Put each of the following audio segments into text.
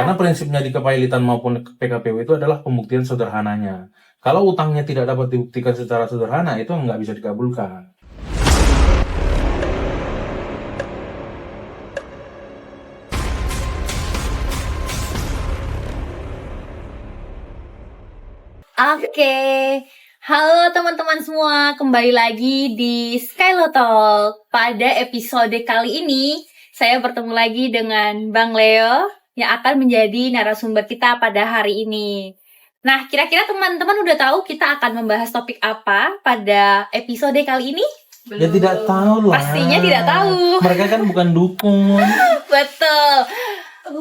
Karena prinsipnya di kepailitan maupun PKPU itu adalah pembuktian sederhananya. Kalau utangnya tidak dapat dibuktikan secara sederhana, itu nggak bisa dikabulkan. Oke, halo teman-teman semua, kembali lagi di Skylo Talk. Pada episode kali ini, saya bertemu lagi dengan Bang Leo yang akan menjadi narasumber kita pada hari ini. Nah, kira-kira teman-teman udah tahu kita akan membahas topik apa pada episode kali ini? Ya tidak tahu lah. Pastinya tidak tahu. Mereka kan bukan dukun. Betul.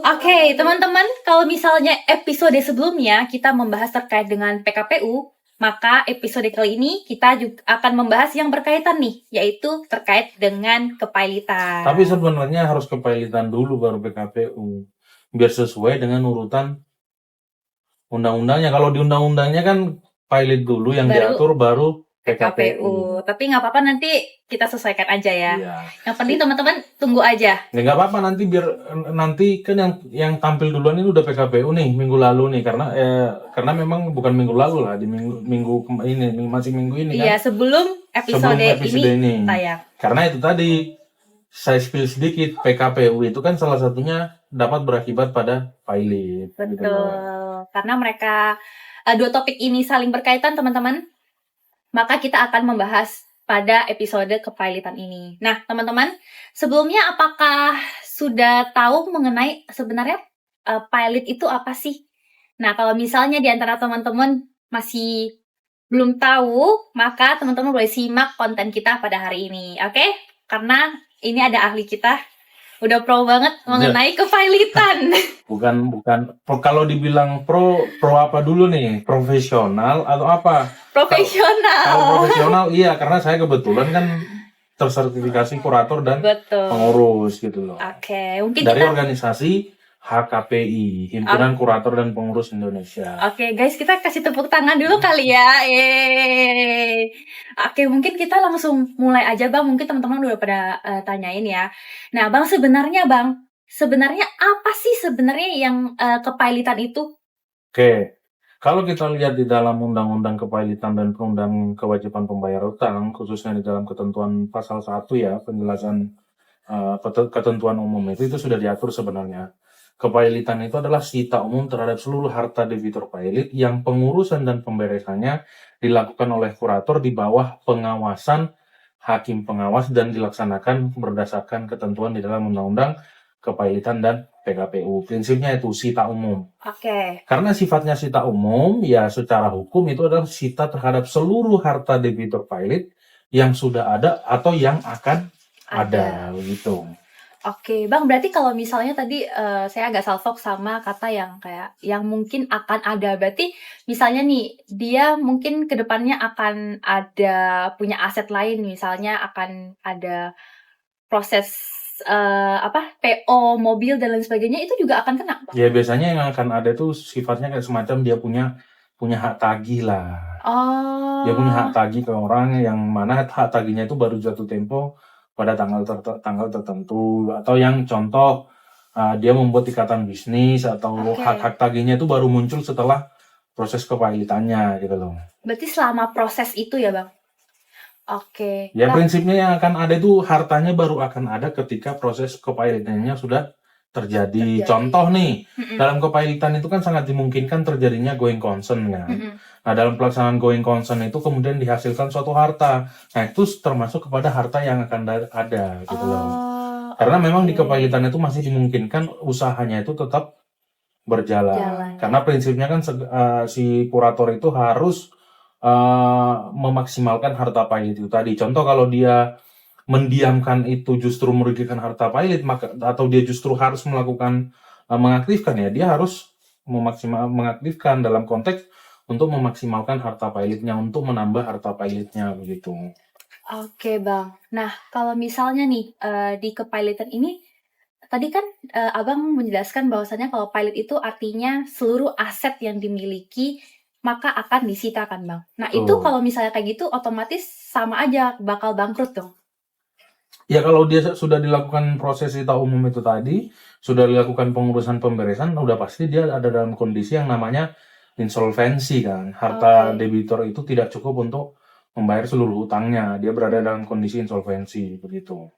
Oke, teman-teman, kalau misalnya episode sebelumnya kita membahas terkait dengan PKPU, maka episode kali ini kita juga akan membahas yang berkaitan nih, yaitu terkait dengan kepailitan. Tapi sebenarnya harus kepailitan dulu baru PKPU. Biar sesuai dengan urutan undang-undangnya. Kalau di undang-undangnya kan pilot dulu yang diatur baru PKPU. Tapi nggak apa-apa, nanti kita sesuaikan aja ya. Iya. Yang penting teman-teman tunggu aja. Ya nggak apa-apa, nanti biar nanti kan yang tampil duluan ini udah PKPU nih minggu lalu nih, karena memang bukan minggu lalu lah, di minggu ini masih minggu ini kan. Iya, sebelum episode ini tayang. Karena itu tadi saya spill sedikit, PKPU itu kan salah satunya dapat berakibat pada pilot. Betul. Gitu. Karena mereka dua topik ini saling berkaitan, teman-teman. Maka kita akan membahas pada episode kepailitan ini. Nah, teman-teman, sebelumnya apakah sudah tahu mengenai sebenarnya pilot itu apa sih? Nah, kalau misalnya di antara teman-teman masih belum tahu, maka teman-teman boleh simak konten kita pada hari ini, oke? Karena ini ada ahli kita, udah pro banget mengenai kepailitan. Bukan. Kalau dibilang pro apa dulu nih? Profesional atau apa? Profesional. Kalau profesional iya, karena saya kebetulan kan tersertifikasi kurator dan pengurus gitu loh. Oke, mungkin dari organisasi HKPI, Himpunan Kurator dan Pengurus Indonesia. Oke, guys, kita kasih tepuk tangan dulu kali ya. Oke, mungkin kita langsung mulai aja, Bang. Mungkin teman-teman udah pada tanyain ya. Nah, Bang, sebenarnya apa sih sebenarnya yang kepailitan itu? Oke. Kalau kita lihat di dalam Undang-Undang Kepailitan dan Undang Kewajiban Pembayar Utang, khususnya di dalam ketentuan pasal 1 ya, penjelasan ketentuan umum itu sudah diatur sebenarnya. Kepailitan itu adalah sita umum terhadap seluruh harta debitur pailit yang pengurusan dan pemberesannya dilakukan oleh kurator di bawah pengawasan hakim pengawas dan dilaksanakan berdasarkan ketentuan di dalam Undang-Undang Kepailitan dan PKPU. Prinsipnya itu sita umum. Oke. Karena sifatnya sita umum, ya secara hukum itu adalah sita terhadap seluruh harta debitur pailit yang sudah ada atau yang akan ada gitu. Oke, Bang, berarti kalau misalnya tadi saya agak salfok sama kata yang kayak yang mungkin akan ada. Berarti misalnya nih, dia mungkin kedepannya akan ada punya aset lain, misalnya akan ada proses PO mobil dan lain sebagainya, itu juga akan kena, Bang? Ya biasanya yang akan ada itu sifatnya kayak semacam dia punya hak tagih lah. Oh. Dia punya hak tagih ke orang yang mana hak tagihnya itu baru jatuh tempo pada tanggal tertentu, atau yang contoh dia membuat ikatan bisnis atau hak tagihnya itu baru muncul setelah proses kepailitannya gitu loh. Berarti selama proses itu ya, Bang? Oke. Ya prinsipnya yang akan ada itu hartanya baru akan ada ketika proses kepailitannya sudah terjadi. Contoh nih, dalam kepailitan itu kan sangat dimungkinkan terjadinya going concern kan. Nah, dalam pelaksanaan going concern itu kemudian dihasilkan suatu harta. Nah, itu termasuk kepada harta yang akan ada gitu loh. Karena memang di kepailitan itu masih dimungkinkan usahanya itu tetap berjalan. Karena prinsipnya kan si kurator itu harus memaksimalkan harta pailit itu tadi. Contoh kalau dia mendiamkan itu justru merugikan harta pailit, maka atau dia justru harus melakukan mengaktifkan ya, dia harus mengaktifkan dalam konteks untuk memaksimalkan harta pailitnya, untuk menambah harta pailitnya begitu. Oke, Bang. Nah, kalau misalnya nih di kepailitan ini tadi kan Abang menjelaskan bahwasannya kalau pilot itu artinya seluruh aset yang dimiliki maka akan disita kan, Bang. Nah, itu kalau misalnya kayak gitu otomatis sama aja bakal bangkrut dong. Ya kalau dia sudah dilakukan proses sita umum itu tadi, sudah dilakukan pengurusan pemberesan, udah pasti dia ada dalam kondisi yang namanya insolvensi kan. Harta Oke. debitur itu tidak cukup untuk membayar seluruh utangnya. Dia berada dalam kondisi insolvensi begitu.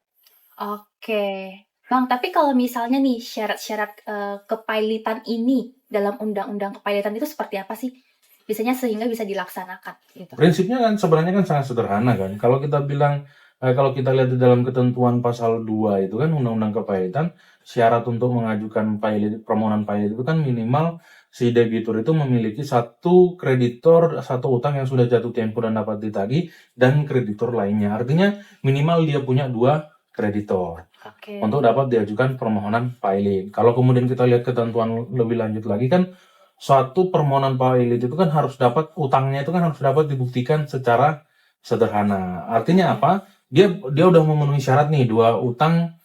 Oke. Bang, tapi kalau misalnya nih syarat-syarat, kepailitan ini dalam undang-undang kepailitan itu seperti apa sih? Biasanya sehingga bisa dilaksanakan gitu. Prinsipnya kan sebenarnya kan sangat sederhana kan. Kalau kita bilang kalau kita lihat di dalam ketentuan pasal 2 itu kan Undang-Undang Kepailitan, syarat untuk mengajukan permohonan pailit itu kan minimal si debitur itu memiliki satu kreditor, satu utang yang sudah jatuh tempo dan dapat ditagih, dan kreditor lainnya. Artinya minimal dia punya 2 kreditor Oke. untuk dapat diajukan permohonan pailit. Kalau kemudian kita lihat ketentuan lebih lanjut lagi kan, suatu permohonan pailit itu kan harus dapat utangnya itu kan harus dapat dibuktikan secara sederhana. Artinya Oke. apa? Dia udah memenuhi syarat nih, 2 utang,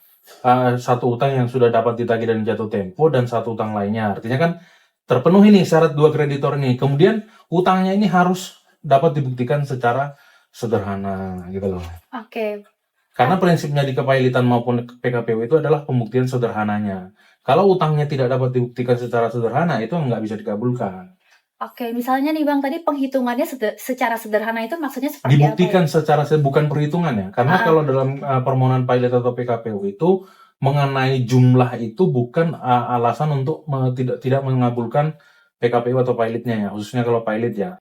satu utang yang sudah dapat ditagih dan jatuh tempo dan satu utang lainnya. Artinya kan terpenuhi nih syarat 2 kreditor nih. Kemudian utangnya ini harus dapat dibuktikan secara sederhana gitu loh. Oke. Karena prinsipnya di kepailitan maupun PKPU itu adalah pembuktian sederhananya. Kalau utangnya tidak dapat dibuktikan secara sederhana, itu nggak bisa dikabulkan. Oke, misalnya nih Bang, tadi penghitungannya secara sederhana itu maksudnya seperti apa ya? Dibuktikan secara bukan perhitungan ya. Karena Heeh. kalau dalam permohonan pailit atau PKPU itu mengenai jumlah itu bukan alasan untuk tidak mengabulkan PKPU atau pailitnya ya, khususnya kalau pailit ya.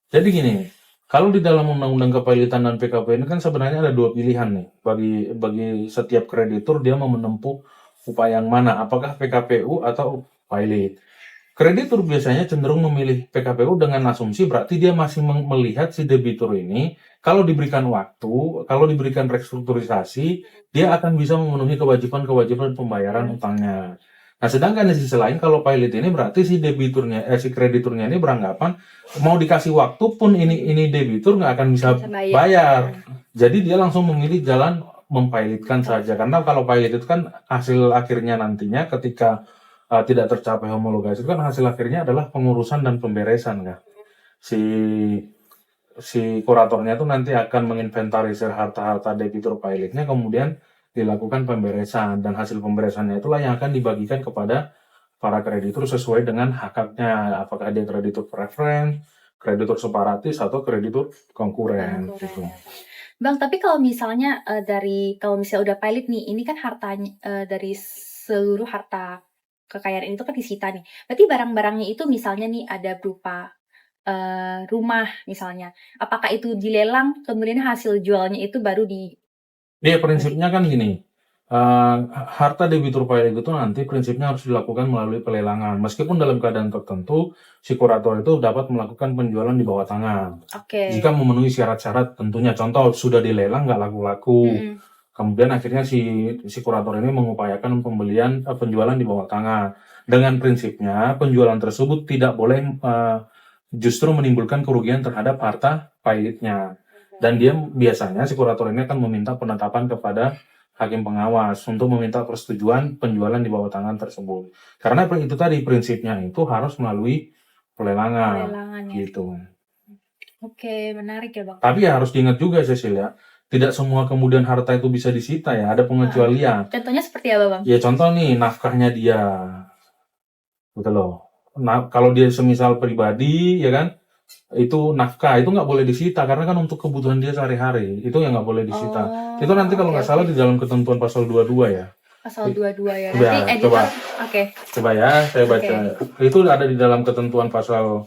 Jadi gini, Kalau di dalam undang-undang kepailitan dan PKP ini kan sebenarnya ada dua pilihan nih bagi setiap kreditur, dia mau menempuh upaya yang mana, apakah PKPU atau pilot. Kreditur biasanya cenderung memilih PKPU dengan asumsi berarti dia masih melihat si debitur ini kalau diberikan waktu, kalau diberikan restrukturisasi, dia akan bisa memenuhi kewajiban-kewajiban pembayaran utangnya. Nah, sedangkan di sisi lain kalau pilot ini berarti si si krediturnya ini beranggapan mau dikasih waktu pun ini debitur nggak akan bisa Bisa bayar. bayar. Jadi dia langsung memilih jalan mempilotkan saja, karena kalau pilot itu kan hasil akhirnya nantinya ketika tidak tercapai homologasi itu kan hasil akhirnya adalah pengurusan dan pemberesan kan. Si kuratornya itu nanti akan menginventarisir harta-harta debitur pilotnya, kemudian dilakukan pemberesan, dan hasil pemberesannya itulah yang akan dibagikan kepada para kreditur sesuai dengan hak-haknya, apakah dia kreditur preference, kreditur separatis, atau kreditur konkuren gitu. Bang, tapi kalau misalnya kalau misalnya udah pilot nih, ini kan hartanya dari seluruh harta kekayaan itu kan disita nih. Berarti barang-barangnya itu misalnya nih ada berupa rumah misalnya. Apakah itu dilelang, kemudian hasil jualnya itu baru Dia prinsipnya kan gini, harta debitur pilot itu nanti prinsipnya harus dilakukan melalui pelelangan. Meskipun dalam keadaan tertentu, si kurator itu dapat melakukan penjualan di bawah tangan. Oke. Jika memenuhi syarat-syarat tentunya, contoh sudah dilelang nggak laku-laku. Kemudian akhirnya si kurator ini mengupayakan penjualan di bawah tangan. Dengan prinsipnya penjualan tersebut tidak boleh justru menimbulkan kerugian terhadap harta pilotnya. Dan dia biasanya si kurator ini akan meminta penetapan kepada hakim pengawas untuk meminta persetujuan penjualan di bawah tangan tersebut. Karena itu tadi prinsipnya itu harus melalui pelelangan ya. gitu. Oke, menarik ya Bang. Tapi ya harus diingat juga Cecilia, tidak semua kemudian harta itu bisa disita ya, ada pengecualian. Contohnya seperti apa Bang? Ya contoh nih, nafkahnya dia, gitu loh. Nah, kalau dia semisal pribadi ya kan, itu nafkah itu nggak boleh disita karena kan untuk kebutuhan dia sehari-hari, itu yang nggak boleh disita. Itu nanti kalau nggak salah di dalam ketentuan pasal 22 ya. Pasal 22 ya. Coba, Nanti editor, coba ya, saya baca. Itu ada di dalam ketentuan pasal,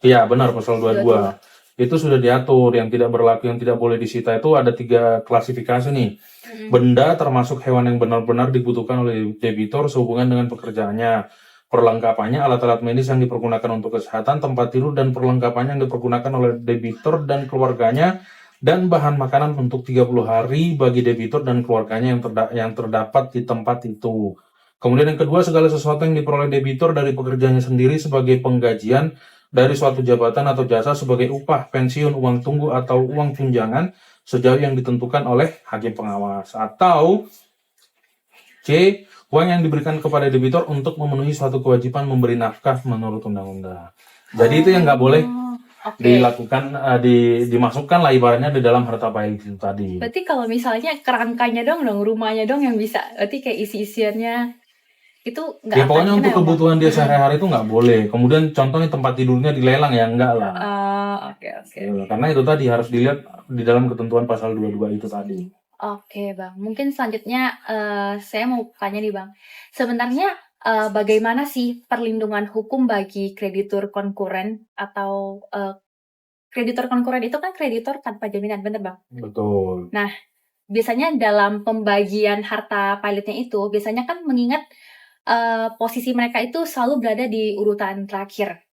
iya benar pasal 22. Itu sudah diatur yang tidak berlaku, yang tidak boleh disita itu ada 3 klasifikasi nih. Benda termasuk hewan yang benar-benar dibutuhkan oleh debitor sehubungan dengan pekerjaannya. Perlengkapannya, alat-alat medis yang dipergunakan untuk kesehatan, tempat tidur dan perlengkapannya yang dipergunakan oleh debitur dan keluarganya, dan bahan makanan untuk 30 hari bagi debitur dan keluarganya yang terdapat di tempat itu. Kemudian yang kedua, segala sesuatu yang diperoleh debitur dari pekerjaannya sendiri sebagai penggajian dari suatu jabatan atau jasa sebagai upah, pensiun, uang tunggu, atau uang tunjangan sejauh yang ditentukan oleh hakim pengawas. Atau C, uang yang diberikan kepada debitur untuk memenuhi suatu kewajiban memberi nafkah menurut undang-undang. Jadi itu yang nggak boleh dilakukan, dimasukkan lah ibaratnya di dalam harta pilot itu tadi. Berarti kalau misalnya kerangkanya dong, rumahnya dong yang bisa, berarti kayak isi-isiannya itu nggak. Ya pokoknya untuk kebutuhan dia sehari-hari itu nggak boleh. Kemudian contohnya tempat tidurnya dilelang ya enggak lah. Oke. Karena itu tadi harus dilihat di dalam ketentuan pasal 22 itu tadi. Oke Bang, mungkin selanjutnya saya mau tanya nih Bang, sebenarnya bagaimana sih perlindungan hukum bagi kreditur konkuren atau kreditur konkuren itu kan kreditur tanpa jaminan, bener Bang? Betul. Nah, biasanya dalam pembagian harta pilotnya itu, biasanya kan mengingat posisi mereka itu selalu berada di urutan terakhir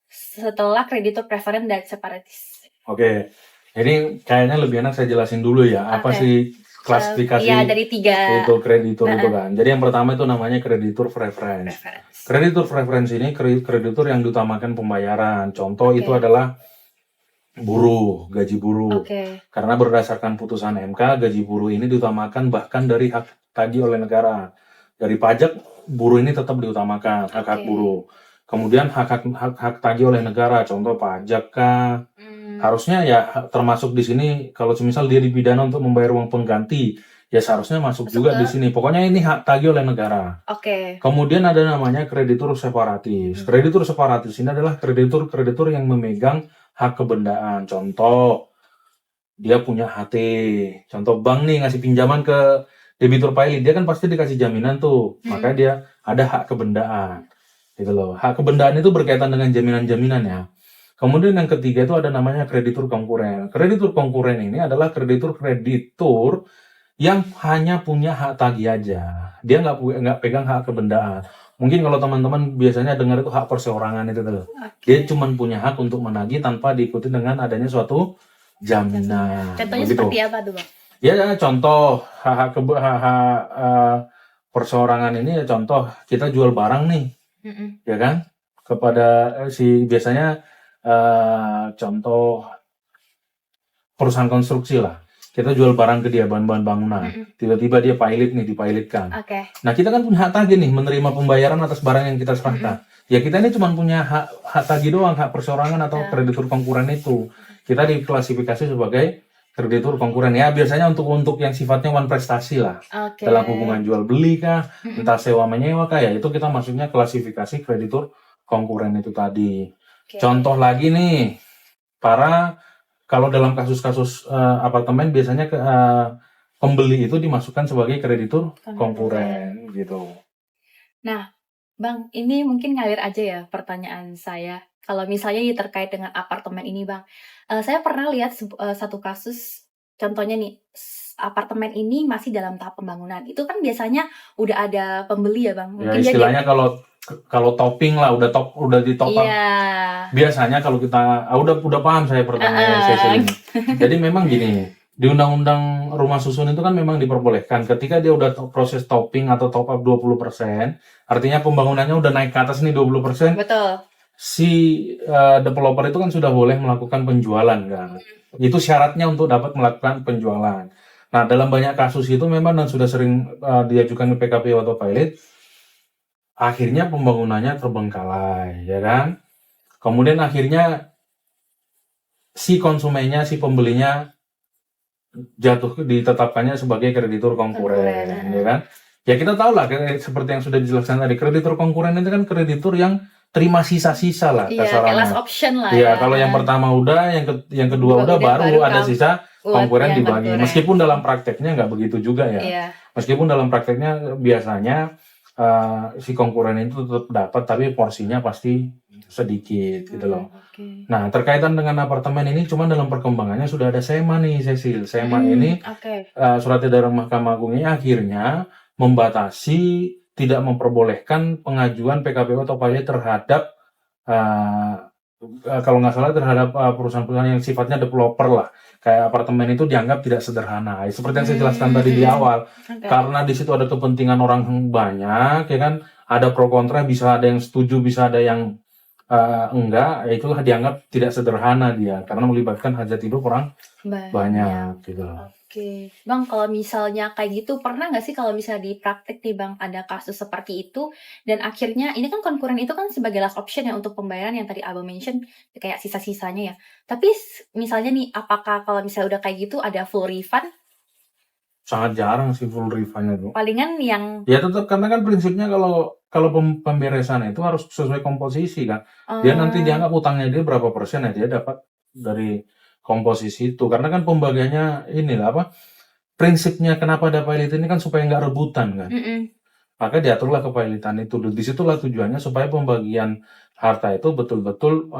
setelah kreditur preference dan separatis. Oke. Jadi kayaknya lebih enak saya jelasin dulu ya, apa sih klasifikasi dari 3 itu kreditur itu kan. Jadi yang pertama itu namanya kreditur preference. Kreditur preference ini kreditur yang diutamakan pembayaran. Contoh itu adalah buruh, gaji buruh. Karena berdasarkan putusan MK, gaji buruh ini diutamakan bahkan dari hak tagih oleh negara. Dari pajak, buruh ini tetap diutamakan, hak-hak buruh. Kemudian hak tagih oleh negara, contoh pajak kah, harusnya ya termasuk di sini. Kalau semisal dia dipidana untuk membayar uang pengganti, ya seharusnya masuk juga di sini. Pokoknya ini hak tagih oleh negara. Kemudian ada namanya kreditur separatis. Kreditur separatis ini adalah kreditur yang memegang hak kebendaan. Contoh, dia punya HT. Contoh bank nih ngasih pinjaman ke debitur pilot, dia kan pasti dikasih jaminan tuh. Makanya dia ada hak kebendaan. Gitu loh. Hak kebendaan itu berkaitan dengan jaminan-jaminan ya. Kemudian yang ketiga itu ada namanya kreditur konkuren. Kreditur konkuren ini adalah kreditur yang hanya punya hak tagih aja. Dia nggak pegang hak kebendaan. Mungkin kalau teman-teman biasanya dengar itu hak perseorangan itu tuh. Dia Oke. cuma punya hak untuk menagih tanpa diikuti dengan adanya suatu jaminan. Contohnya Begitu. seperti apa tuh, Bang? Ya, contoh hak perseorangan ini ya contoh kita jual barang nih, Mm-mm. ya kan? Kepada si biasanya contoh perusahaan konstruksi lah. Kita jual barang ke dia, bahan-bahan bangunan. Mm-mm. Tiba-tiba dia dipilotkan. Oke. Nah, kita kan punya hak tagih nih, menerima pembayaran atas barang yang kita serahkan. Ya, kita ini cuma punya hak tagih doang, hak perseorangan atau kreditur konkuren itu. Kita diklasifikasi sebagai kreditur konkuren. Ya, biasanya untuk yang sifatnya one prestasi lah. Oke. Dalam hubungan jual beli kah, Mm-mm. entah sewa menyewa kah, ya itu kita maksudnya klasifikasi kreditur konkuren itu tadi. Oke. Contoh lagi nih, kalau dalam kasus-kasus apartemen biasanya pembeli itu dimasukkan sebagai kreditur konkuren gitu. Nah, Bang, ini mungkin ngalir aja ya pertanyaan saya. Kalau misalnya terkait dengan apartemen ini, Bang, saya pernah lihat satu kasus, contohnya nih, apartemen ini masih dalam tahap pembangunan. Itu kan biasanya udah ada pembeli ya, Bang. Ya Mungkin istilahnya kalau topping lah, udah di top up. Iya. Biasanya kalau kita udah paham saya pertanyaan sesi ini. Jadi memang gini, di Undang-Undang Rumah Susun itu kan memang diperbolehkan ketika dia udah proses topping atau top up 20%, artinya pembangunannya udah naik ke atas nih 20%. Betul. Si developer itu kan sudah boleh melakukan penjualan kan. Itu syaratnya untuk dapat melakukan penjualan. Nah, dalam banyak kasus itu memang dan sudah sering diajukan ke PKPU atau pilot, akhirnya pembangunannya terbengkalai, ya kan? Kemudian akhirnya si konsumennya, si pembelinya ditetapkannya sebagai kreditur konkuren, ya kan? Ya kita tahu lah, seperti yang sudah dijelaskan tadi, kreditur konkuren itu kan kreditur yang terima sisa-sisa lah kayak last option lah. Iya, kalau yang pertama udah, yang kedua udah, baru ada sisa konkuren dibagi. Meskipun dalam prakteknya nggak begitu juga ya. Iya. Meskipun dalam prakteknya biasanya si konkuren itu tetap dapat, tapi porsinya pasti sedikit gitu loh. Nah, terkaitan dengan apartemen ini, cuma dalam perkembangannya sudah ada SEMA nih, Cecil. SEMA ini surat edaran Mahkamah Agung ini akhirnya membatasi, tidak memperbolehkan pengajuan PKPU atau pilot terhadap kalau nggak salah terhadap perusahaan-perusahaan yang sifatnya developer lah. Kayak apartemen itu dianggap tidak sederhana. Seperti yang saya jelaskan tadi di awal. Karena di situ ada kepentingan orang banyak, ya kan? Ada pro kontra, bisa ada yang setuju, bisa ada yang enggak. Itulah dianggap tidak sederhana dia. Karena melibatkan hajat hidup orang banyak gitu. Oke, Bang, kalau misalnya kayak gitu, pernah nggak sih kalau misalnya di praktik nih, Bang, ada kasus seperti itu, dan akhirnya, ini kan konkuren itu kan sebagai last option ya untuk pembayaran yang tadi Abang mention, kayak sisa-sisanya ya. Tapi misalnya nih, apakah kalau misalnya udah kayak gitu, ada full refund? Sangat jarang sih full refund itu. Palingan yang... Ya tetap, karena kan prinsipnya kalau pemberesan itu harus sesuai komposisi kan. Dia nanti dianggap utangnya dia berapa persen ya dia dapat dari komposisi itu. Karena kan pembagiannya prinsipnya kenapa ada pilot ini kan supaya nggak rebutan kan. Maka diaturlah kepilotan itu. Disitulah tujuannya supaya pembagian harta itu betul-betul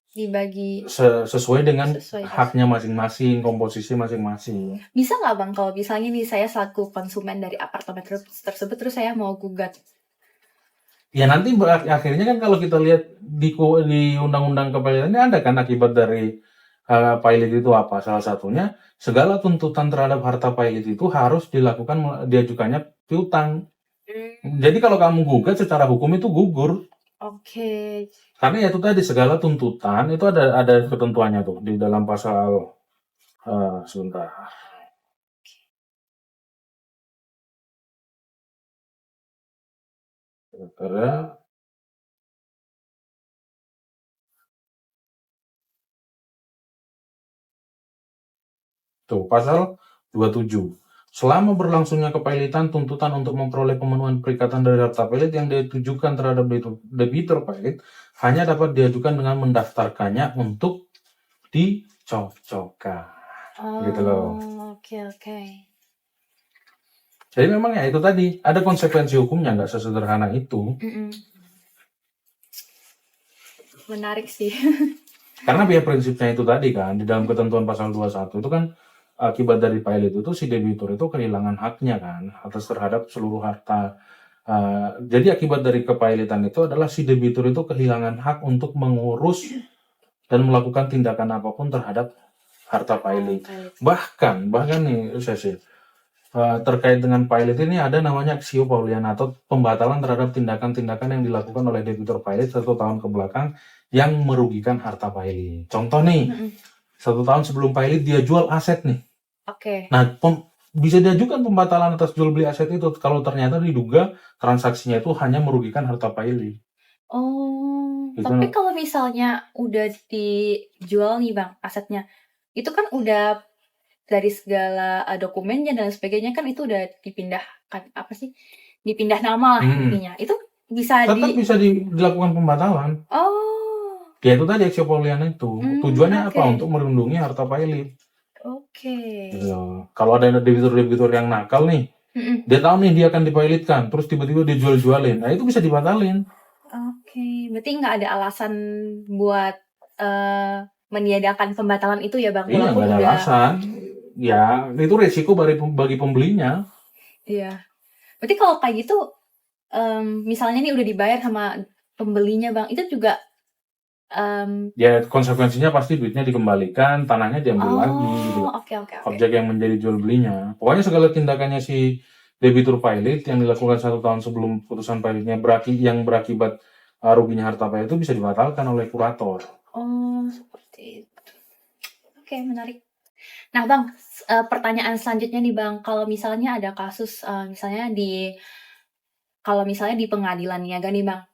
dibagi sesuai dengan haknya masing-masing, komposisi masing-masing. Bisa nggak, Bang, kalau misalnya nih saya selaku konsumen dari apartemen tersebut terus saya mau gugat? Ya nanti akhirnya kan kalau kita lihat di undang-undang kepilotan ini ada kan akibat dari pilot itu apa? Salah satunya segala tuntutan terhadap harta pilot itu harus diajukannya piutang. Jadi kalau kamu gugat secara hukum itu gugur. Oke. Karena ya itu tadi segala tuntutan itu ada ketentuannya tuh di dalam pasal sebentar. Tuh, pasal 27. Selama berlangsungnya kepailitan, tuntutan untuk memperoleh pemenuhan perikatan dari harta pilot yang ditujukan terhadap debitur pilot hanya dapat diajukan dengan mendaftarkannya untuk dicocokkan. Gitu loh. Oke. Jadi memang ya itu tadi, ada konsekuensi hukumnya, nggak sesederhana itu. Menarik sih. Karena biaya prinsipnya itu tadi kan, di dalam ketentuan pasal 21 itu kan akibat dari pilot itu si debitur itu kehilangan haknya kan atas terhadap seluruh harta. Jadi akibat dari kepailitan itu adalah si debitur itu kehilangan hak untuk mengurus dan melakukan tindakan apapun terhadap harta pilot. Bahkan nih Cecil, terkait dengan pilot ini ada namanya aksio Pauliana atau pembatalan terhadap tindakan-tindakan yang dilakukan oleh debitur pilot 1 tahun ke belakang yang merugikan harta pilot. Contoh nih, 1 tahun sebelum pilot dia jual aset nih. Oke. Nah, bisa diajukan pembatalan atas jual beli aset itu kalau ternyata diduga transaksinya itu hanya merugikan harta pilot. Oh, Itu tapi kalau misalnya udah dijual nih Bang asetnya, itu kan udah dari segala dokumennya dan sebagainya kan itu udah dipindahkan dipindah nama lah intinya. Itu bisa tetap bisa dilakukan pembatalan. Oh, Ya itu tadi aksio Pauliana itu. Tujuannya apa? oke. Untuk melindungi harta pilot. Oke. Gitu. Kalau ada debitur-debitur yang nakal nih, dia tahu nih dia akan dipilotkan, terus tiba-tiba dia jual-jualin. Nah itu bisa dibatalin. Oke, berarti nggak ada alasan buat meniadakan pembatalan itu ya Bang? Iya, Walaupun nggak ada udah alasan. Ya, itu resiko bagi pembelinya. Iya. Berarti kalau kayak gitu, misalnya nih udah dibayar sama pembelinya Bang, itu juga Ya konsekuensinya pasti duitnya dikembalikan, tanahnya diambil lagi gitu. Oke. Objek yang menjadi jual belinya. Pokoknya segala tindakannya si debitur pilot yang dilakukan 1 tahun sebelum putusan pilotnya yang berakibat ruginya harta pilot itu bisa dibatalkan oleh kurator. Oh, seperti itu. Oke, menarik. Nah Bang, pertanyaan selanjutnya nih Bang, kalau misalnya ada kasus misalnya di pengadilan niaga nih Bang,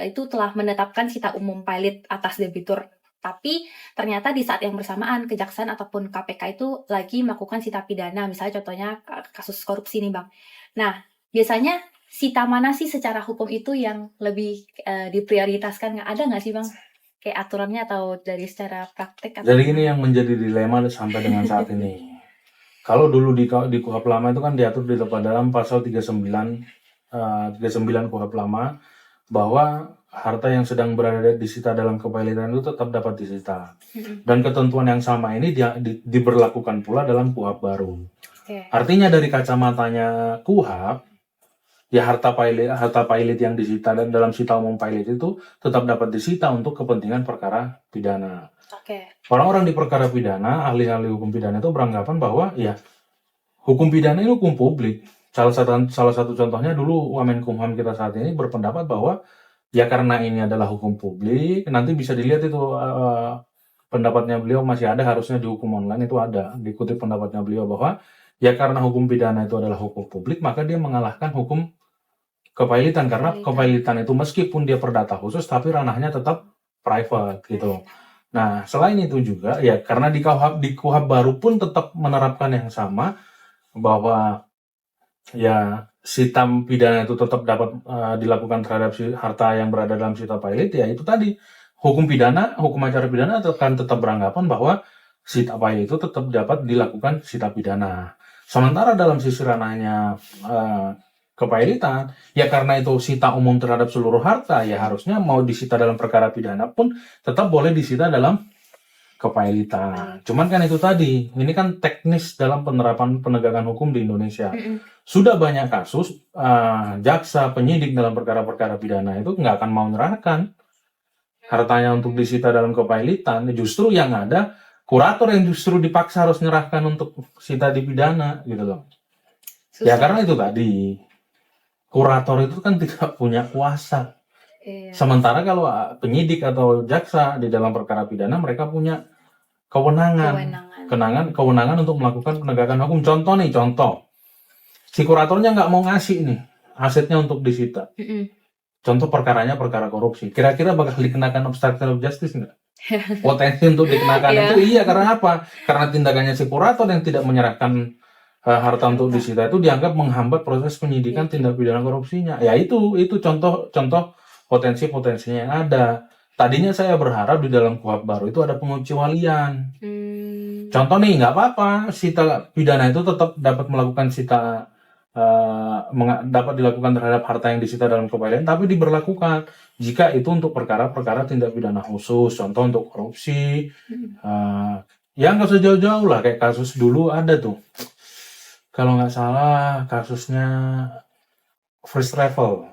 itu telah menetapkan sita umum pilot atas debitur. Tapi ternyata di saat yang bersamaan kejaksaan ataupun KPK itu lagi melakukan sita pidana, misalnya contohnya kasus korupsi nih Bang. Nah, biasanya sita mana sih secara hukum itu yang lebih diprioritaskan? Ada nggak sih Bang? Kayak aturannya atau dari secara praktek? Jadi ini yang menjadi dilema sampai dengan saat ini. Kalau dulu di KUHP lama itu kan diatur di dalam pasal 39 KUHP lama bahwa harta yang sedang berada disita dalam kepailitan itu tetap dapat disita. Dan ketentuan yang sama ini diberlakukan pula dalam KUHP baru. Artinya dari kacamatanya KUHP, ya harta pilot yang disita dan dalam sita umum pilot itu tetap dapat disita untuk kepentingan perkara pidana. Orang-orang di perkara pidana, ahli-ahli hukum pidana itu beranggapan bahwa ya hukum pidana ini hukum publik. Salah satu contohnya dulu Wamenkumham kita saat ini berpendapat bahwa ya karena ini adalah hukum publik, nanti bisa dilihat itu pendapatnya beliau masih ada, harusnya di hukum online itu ada, dikutip pendapatnya beliau bahwa ya karena hukum pidana itu adalah hukum publik, maka dia mengalahkan hukum kepailitan karena kepailitan itu meskipun dia perdata khusus tapi ranahnya tetap private gitu. Nah, selain itu juga ya karena di KUHP baru pun tetap menerapkan yang sama bahwa ya sita pidana itu tetap dapat dilakukan terhadap harta yang berada dalam sita pilot, ya itu tadi hukum acara pidana akan tetap beranggapan bahwa sita pilot itu tetap dapat dilakukan sita pidana. Sementara dalam sisi ranahnya kepailitan, ya karena itu sita umum terhadap seluruh harta, ya harusnya mau disita dalam perkara pidana pun tetap boleh disita dalam kepailitan. Cuman kan itu tadi, ini kan teknis dalam penerapan penegakan hukum di Indonesia. Sudah banyak kasus jaksa, penyidik dalam perkara-perkara pidana itu nggak akan mau menyerahkan hartanya untuk disita dalam kepailitan. Justru yang ada kurator yang justru dipaksa harus menyerahkan untuk sita di pidana gitu loh. Ya karena itu tadi kurator itu kan tidak punya kuasa. Sementara kalau penyidik atau jaksa di dalam perkara pidana mereka punya kewenangan untuk melakukan penegakan hukum. Contoh, si kuratornya nggak mau ngasih nih asetnya untuk disita. Contoh perkaranya perkara korupsi. Kira-kira bakal dikenakan obstruction of justice nggak? Potensi untuk dikenakan itu iya karena apa? Karena tindakannya si kurator yang tidak menyerahkan harta untuk disita itu dianggap menghambat proses penyidikan tindak pidana korupsinya. Ya itu contoh potensi-potensinya yang ada. Tadinya saya berharap di dalam KUHP baru itu ada pengecualian. Contoh nih, nggak apa-apa, sita pidana itu tetap dapat melakukan sita dapat dilakukan terhadap harta yang disita dalam kepiletan, tapi diberlakukan jika itu untuk perkara-perkara tindak pidana khusus, contoh untuk korupsi. Ya nggak usah jauh-jauh lah, kayak kasus dulu ada tuh, kalau nggak salah kasusnya First Travel,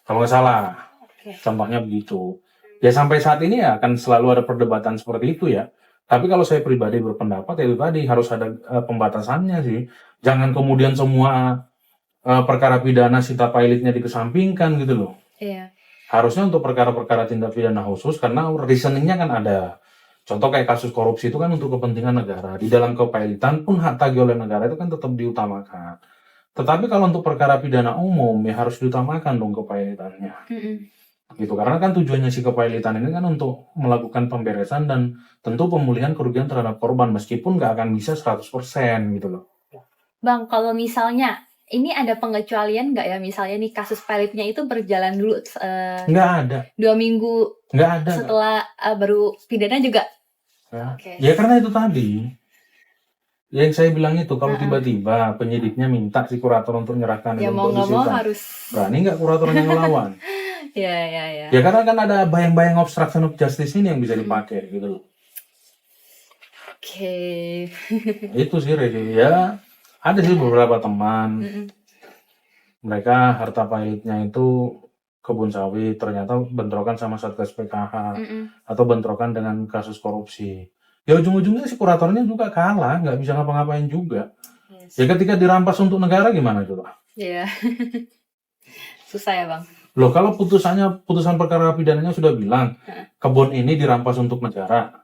kalau nggak salah, Oke. contohnya begitu. Ya sampai saat ini ya akan selalu ada perdebatan seperti itu ya. Tapi kalau saya pribadi berpendapat ya itu tadi harus ada pembatasannya sih. Jangan kemudian semua perkara pidana sita pilotnya dikesampingkan gitu loh. Iya. Harusnya untuk perkara-perkara tindak pidana khusus, karena reasoningnya kan ada. Contoh kayak kasus korupsi itu kan untuk kepentingan negara. Di dalam kepailitan pun hak tagih oleh negara itu kan tetap diutamakan. Tetapi kalau untuk perkara pidana umum ya harus diutamakan dong kepailitannya. Gitu. Karena kan tujuannya si kepailitan ini kan untuk melakukan pemberesan dan tentu pemulihan kerugian terhadap korban, meskipun nggak akan bisa 100% gitu loh. Bang, kalau misalnya ini ada pengecualian nggak ya, misalnya nih kasus pilotnya itu berjalan dulu Nggak ada. 2 minggu Nggak ada. setelah baru pidana juga? Ya. Oke. Ya karena itu tadi yang saya bilang itu, kalau tiba-tiba penyidiknya minta si kurator untuk menyerahkan Ya itu mau untuk nggak mau disita, harus. berani nggak kuratornya ngelawan? Ya. Ya karena kan ada bayang-bayang obstruction of justice ini yang bisa dipakai gitu loh. Oke. Itu sih Regi. Ya ada sih beberapa teman, mereka harta pilotnya itu kebun sawit, ternyata bentrokan sama Satgas PKH atau bentrokan dengan kasus korupsi. Ya ujung-ujungnya si kuratornya juga kalah, nggak bisa ngapa-ngapain juga. Yes. Ya ketika dirampas untuk negara gimana coba? Iya. Susah ya Bang. Loh kalau putusan perkara pidananya sudah bilang kebun ini dirampas untuk negara.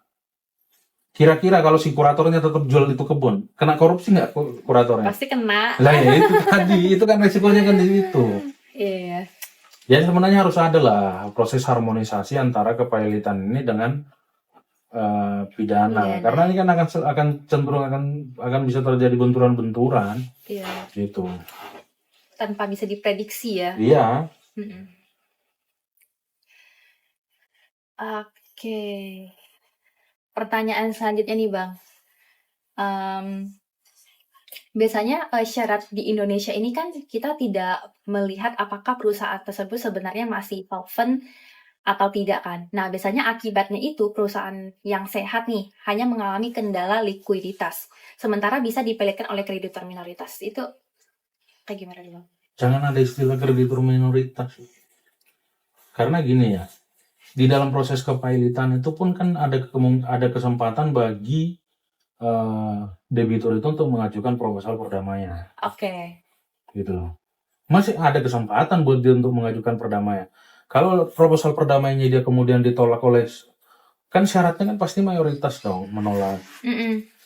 Kira-kira kalau si kuratornya tetap jual itu kebun, kena korupsi nggak kuratornya? Pasti kena. Lah ya itu tadi, itu kan resikonya kan di situ. Iya. Ya sebenarnya harus ada lah proses harmonisasi antara kepailitan ini dengan pidana. Karena ini kan akan cenderung akan bisa terjadi benturan-benturan. Iya. Gitu. Tanpa bisa diprediksi ya. Iya. Oke. Pertanyaan selanjutnya nih Bang. Biasanya syarat di Indonesia ini kan kita tidak melihat apakah perusahaan tersebut sebenarnya masih solvent atau tidak kan. Nah, biasanya akibatnya itu perusahaan yang sehat nih hanya mengalami kendala likuiditas, sementara bisa dipilihkan oleh kreditur minoritas. Itu kayak gimana Bang? Jangan ada istilah kreditur minoritas. Karena gini ya, di dalam proses kepailitan itu pun kan ada kesempatan bagi debitur itu untuk mengajukan proposal perdamaian. Oke. Gitu loh. Masih ada kesempatan buat dia untuk mengajukan perdamaian. Kalau proposal perdamaiannya dia kemudian ditolak oleh, kan syaratnya kan pasti mayoritas dong menolak.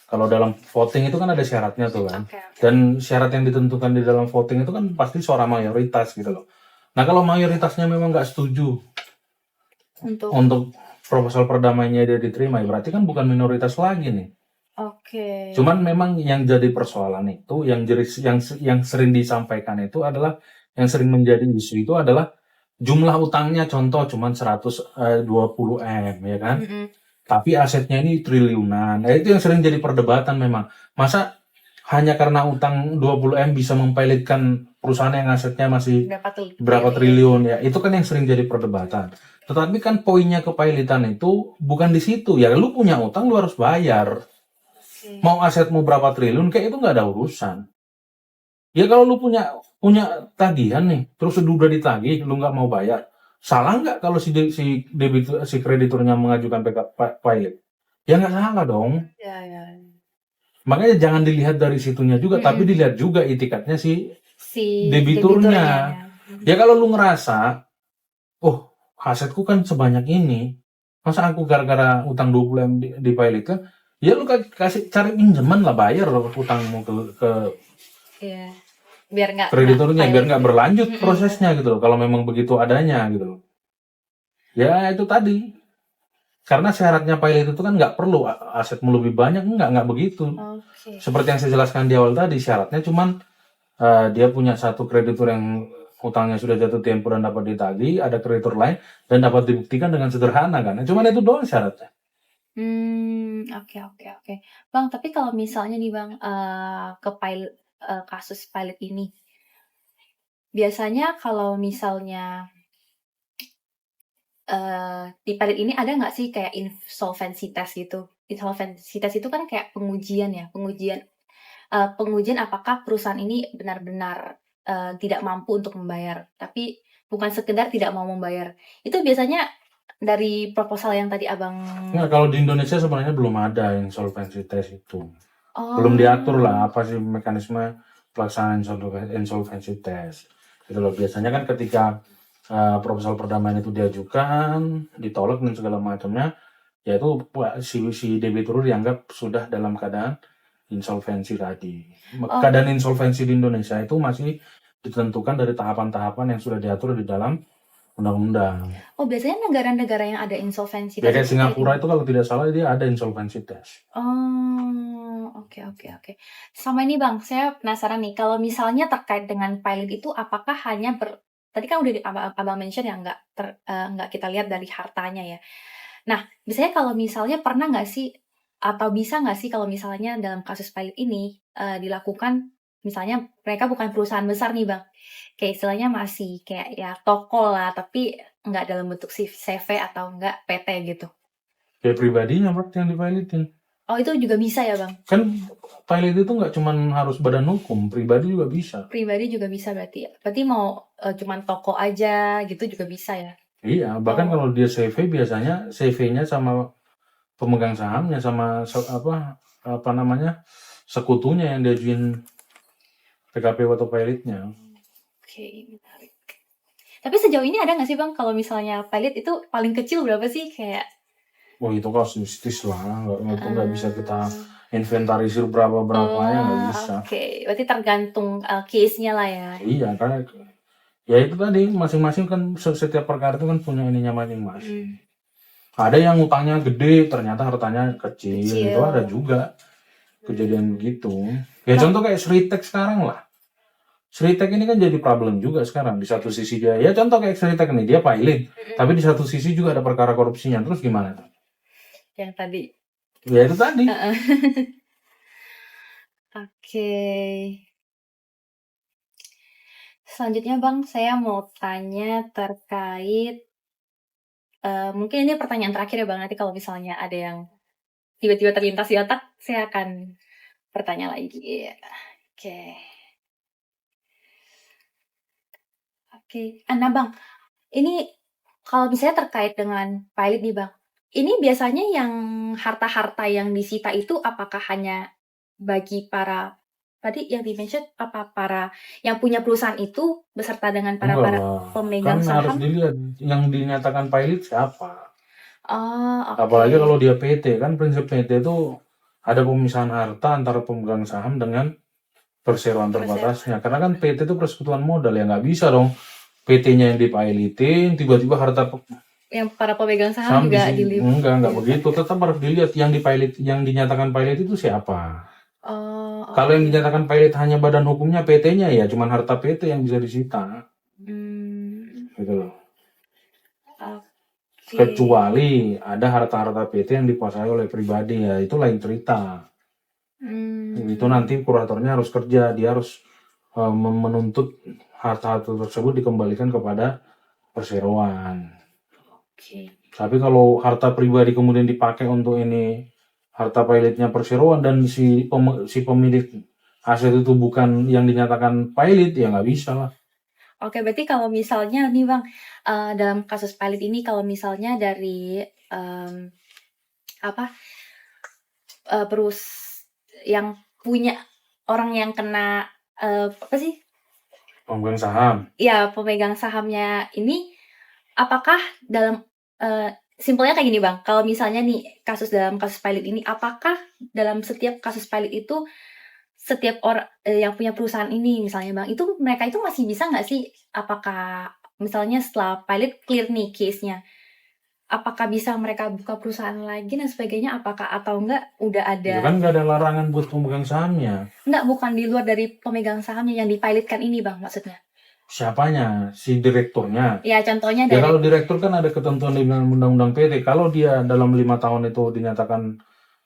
Kalau dalam voting itu kan ada syaratnya tuh kan. Dan syarat yang ditentukan di dalam voting itu kan pasti suara mayoritas gitu loh. Nah kalau mayoritasnya memang nggak setuju untuk proposal perdamaiannya dia diterima, berarti kan bukan minoritas lagi nih. Oke. Cuman memang yang jadi persoalan itu, yang sering disampaikan itu adalah, yang sering menjadi isu itu adalah jumlah utangnya contoh cuma 120 M ya kan. Tapi asetnya ini triliunan. Nah, itu yang sering jadi perdebatan memang. Masa hanya karena utang 20 M bisa mempilotkan perusahaan yang asetnya masih berapa triliun ya. Itu kan yang sering jadi perdebatan. Tetapi kan poinnya kepailitan itu bukan di situ. Ya lu punya utang lu harus bayar. Mau asetmu berapa triliun kayak itu nggak ada urusan. Ya kalau lu punya tagihan nih, terus udah ditagih, lu nggak mau bayar, salah nggak kalau si krediturnya mengajukan pilot? Ya nggak salah dong. Ya. Makanya jangan dilihat dari situnya juga, tapi dilihat juga itikadnya si debiturnya. Ya kalau lu ngerasa, oh asetku kan sebanyak ini, masa aku gara-gara utang 20 M di pilot kan? Ya lu cari pinjaman lah, bayar utangmu ke biar nggak krediturnya, biar nggak berlanjut prosesnya gitu loh. Kalau memang begitu adanya gitu loh. Ya itu tadi. Karena syaratnya pilot itu kan nggak perlu asetmu lebih banyak, nggak begitu. Seperti yang saya jelaskan di awal tadi, syaratnya cuman dia punya satu kreditur yang utangnya sudah jatuh tempo dan dapat ditagih, ada kreditur lain dan dapat dibuktikan dengan sederhana kan. Cuman itu doang syaratnya. Oke. Bang, tapi kalau misalnya nih Bang, kasus pilot ini. Biasanya kalau misalnya di pilot ini ada nggak sih kayak insolvency test gitu? Insolvency test itu kan kayak pengujian ya, pengujian apakah perusahaan ini benar-benar tidak mampu untuk membayar, tapi bukan sekedar tidak mau membayar. Itu biasanya dari proposal yang tadi abang. Nggak, kalau di Indonesia sebenarnya belum ada insolvency test itu. Belum diatur lah apa sih mekanisme pelaksanaan insolvency test. Gitu loh. Biasanya kan ketika proposal perdamaian itu diajukan, ditolak dan segala macamnya, yaitu si debitur dianggap sudah dalam keadaan insolvensi tadi. Keadaan insolvensi di Indonesia itu masih ditentukan dari tahapan-tahapan yang sudah diatur di dalam undang-undang. Oh, biasanya negara-negara yang ada insolvensi Ya kayak Singapura itu kalau tidak salah dia ada insolvency test. Oh, oke. Sama ini Bang, saya penasaran nih, kalau misalnya terkait dengan pilot itu apakah hanya tadi kan udah abang mention ya nggak kita lihat dari hartanya ya. Nah, biasanya kalau misalnya pernah nggak sih atau bisa nggak sih kalau misalnya dalam kasus pilot ini dilakukan, misalnya mereka bukan perusahaan besar nih Bang, kayak istilahnya masih kayak ya toko lah, tapi nggak dalam bentuk CV atau nggak PT gitu. Kayak pribadinya berarti yang dipilotin. Oh, itu juga bisa ya Bang? Kan pilot itu nggak cuma harus badan hukum, pribadi juga bisa. Pribadi juga bisa berarti ya? Berarti mau cuman toko aja gitu juga bisa ya? Iya, bahkan kalau dia CV biasanya CV-nya sama pemegang sahamnya sama apa namanya sekutunya yang diajuin PKP atau pilotnya. Oke, menarik. Tapi sejauh ini ada nggak sih Bang kalau misalnya pilot itu paling kecil berapa sih kayak? Wah itu kasuistis lah, nggak bisa kita inventarisir berapa-berapanya nggak bisa. Oke, berarti tergantung case-nya lah ya. Iya, karena ya itu tadi masing-masing kan setiap perkara itu kan punya ininya masing-masing. Ada yang utangnya gede, ternyata hartanya kecil. Itu ada juga kejadian begitu. Ya contoh kayak Sritek sekarang lah. Sritek ini kan jadi problem juga sekarang. Di satu sisi dia, ya contoh kayak Sritek ini, dia pilot. Tapi di satu sisi juga ada perkara korupsinya. Terus gimana tuh? Yang tadi. Ya itu tadi. Oke. Selanjutnya Bang, saya mau tanya terkait mungkin ini pertanyaan terakhir ya Bang, nanti kalau misalnya ada yang tiba-tiba terlintas di otak, saya akan bertanya lagi. Oke. Nah Bang, ini kalau misalnya terkait dengan pilot nih Bang, ini biasanya yang harta-harta yang disita itu apakah hanya bagi para tadi yang di-mention para yang punya perusahaan itu beserta dengan para pemegang saham? Kan harus dilihat yang dinyatakan pilot siapa. Oke. Apalagi kalau dia PT, kan prinsip PT itu ada pemisahan harta antara pemegang saham dengan perseroan terbatasnya. Karena kan PT itu persekutuan modal, ya nggak bisa dong PT-nya yang dipilotin, tiba-tiba harta yang para pemegang saham juga dilibat. Enggak begitu. Tetap harus dilihat yang dinyatakan pilot itu siapa. Kalau yang dinyatakan pilot hanya badan hukumnya PT-nya, ya cuman harta PT yang bisa disita. Gitu loh. Kecuali ada harta-harta PT yang dikuasai oleh pribadi, ya itu lain cerita. Itu nanti kuratornya harus kerja, dia harus menuntut harta-harta tersebut dikembalikan kepada perseroan. Tapi kalau harta pribadi kemudian dipakai untuk ini harta pilotnya perseroan dan si pemilik aset itu bukan yang dinyatakan pilot, ya nggak bisa lah. Oke, berarti kalau misalnya nih Bang, dalam kasus pilot ini kalau misalnya dari yang punya orang yang kena apa sih? Pemegang saham. Ya, pemegang sahamnya ini apakah dalam simpelnya kayak gini Bang, kalau misalnya nih dalam kasus pilot ini, apakah dalam setiap kasus pilot itu setiap orang yang punya perusahaan ini misalnya Bang, itu mereka itu masih bisa nggak sih, apakah misalnya setelah pilot clear nih case-nya, apakah bisa mereka buka perusahaan lagi dan sebagainya, apakah atau enggak udah ada? Itu kan nggak ada larangan buat pemegang sahamnya. Enggak, bukan di luar dari pemegang sahamnya yang dipilotkan ini Bang maksudnya. Siapanya? Si direkturnya? Ya contohnya dari... Ya kalau direktur kan ada ketentuan di undang-undang PT. Kalau dia dalam 5 tahun itu dinyatakan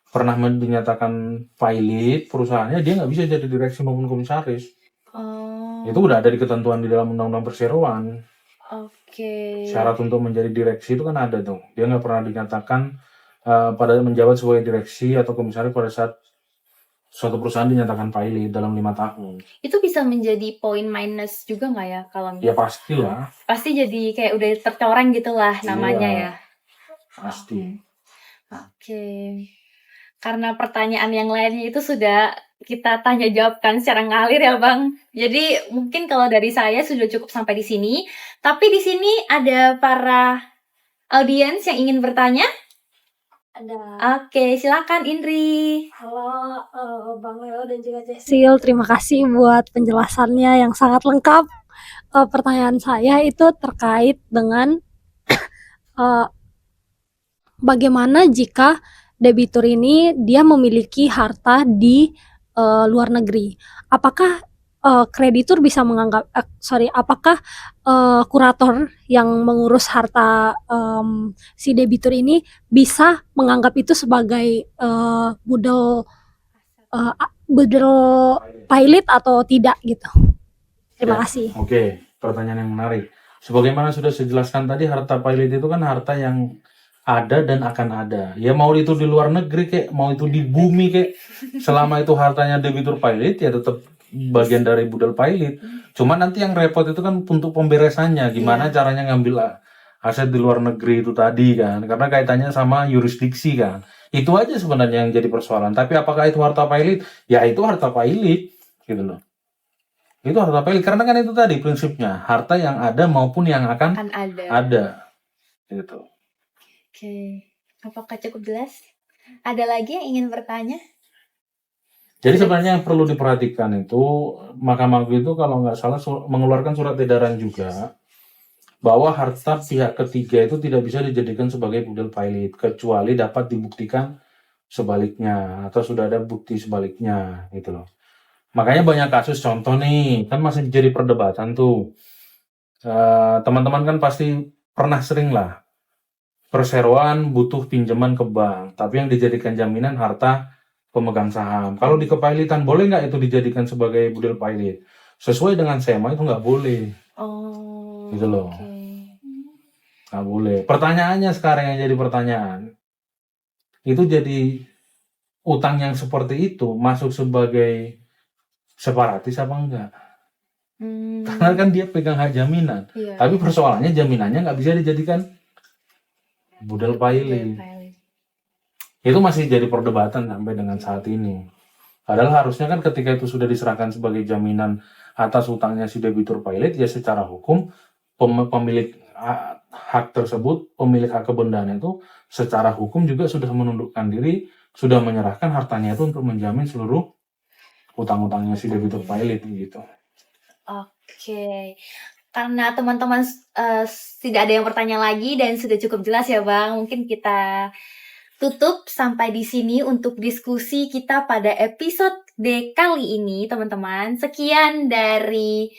pernah dinyatakan pilot perusahaannya, dia nggak bisa jadi direksi maupun komisaris. Oh. Itu udah ada di ketentuan di dalam undang-undang perseroan. Oke. Syarat untuk menjadi direksi itu kan ada tuh. Dia nggak pernah dinyatakan pada menjabat sebagai direksi atau komisaris pada saat suatu perusahaan dinyatakan pilot dalam 5 tahun. Itu bisa menjadi poin minus juga nggak ya kalau Ya pastilah. pasti jadi kayak udah tercoreng gitulah namanya Iya, ya. pasti. Oke. Karena pertanyaan yang lainnya itu sudah kita tanya jawabkan secara ngalir ya Bang. Jadi mungkin kalau dari saya sudah cukup sampai di sini. Tapi di sini ada para audiens yang ingin bertanya. Ada. Oke, silakan Indri. Halo Bang Leo dan juga Cecil, terima kasih buat penjelasannya yang sangat lengkap. Pertanyaan saya itu terkait dengan bagaimana jika debitur ini dia memiliki harta di luar negeri. Apakah kreditur bisa menganggap apakah kurator yang mengurus harta si debitur ini bisa menganggap itu sebagai budel pilot atau tidak gitu. Terima Ya, kasih. Oke, pertanyaan yang menarik. Sebagaimana sudah saya jelaskan tadi, harta pilot itu kan harta yang ada dan akan ada. Ya mau itu di luar negeri kek, mau itu di bumi kek, selama itu hartanya debitur pilot ya tetap bagian dari budal pilot. Cuma nanti yang repot itu kan untuk pemberesannya, gimana caranya ngambil aset di luar negeri itu tadi kan, karena kaitannya sama yurisdiksi kan. Itu aja sebenarnya yang jadi persoalan. Tapi apakah itu harta pilot? Ya itu harta pilot gitu loh. Itu harta pilot karena kan itu tadi prinsipnya, harta yang ada maupun yang akan ada. Gitu. Oke, apakah cukup jelas? Ada lagi yang ingin bertanya? Jadi sebenarnya yang perlu diperhatikan itu, Mahkamah Agung itu kalau nggak salah mengeluarkan surat edaran juga bahwa harta pihak ketiga itu tidak bisa dijadikan sebagai budal pilot kecuali dapat dibuktikan sebaliknya atau sudah ada bukti sebaliknya gitu loh. Makanya banyak kasus, contoh nih, kan masih jadi perdebatan tuh. Teman-teman kan pasti pernah sering lah perseroan butuh pinjaman ke bank, tapi yang dijadikan jaminan harta pemegang saham. Kalau di kepailitan boleh nggak itu dijadikan sebagai budel pilot? Sesuai dengan SEMA itu nggak boleh. Oh. Gitu loh. Okay. Nggak boleh. Pertanyaannya sekarang yang jadi pertanyaan, itu jadi utang yang seperti itu masuk sebagai separatis apa enggak? Karena kan dia pegang hak jaminan. Iya. Tapi persoalannya jaminannya nggak bisa dijadikan budel pilot. Itu masih jadi perdebatan sampai dengan saat ini. Padahal harusnya kan ketika itu sudah diserahkan sebagai jaminan atas utangnya si debitur pilot, ya secara hukum pemilik hak tersebut, pemilik hak kebendaan itu secara hukum juga sudah menundukkan diri, sudah menyerahkan hartanya itu untuk menjamin seluruh utang-utangnya si debitur pilot gitu. Oke. Karena teman-teman tidak ada yang bertanya lagi dan sudah cukup jelas ya Bang, mungkin kita tutup sampai di sini untuk diskusi kita pada episode kali ini, teman-teman. Sekian dari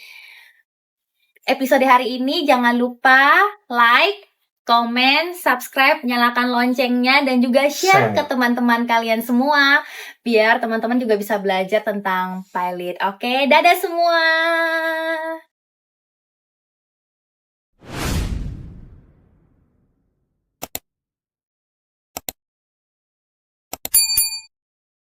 episode hari ini. Jangan lupa like, komen, subscribe, nyalakan loncengnya, dan juga share ke teman-teman kalian semua, biar teman-teman juga bisa belajar tentang pilot. Oke, dadah semua.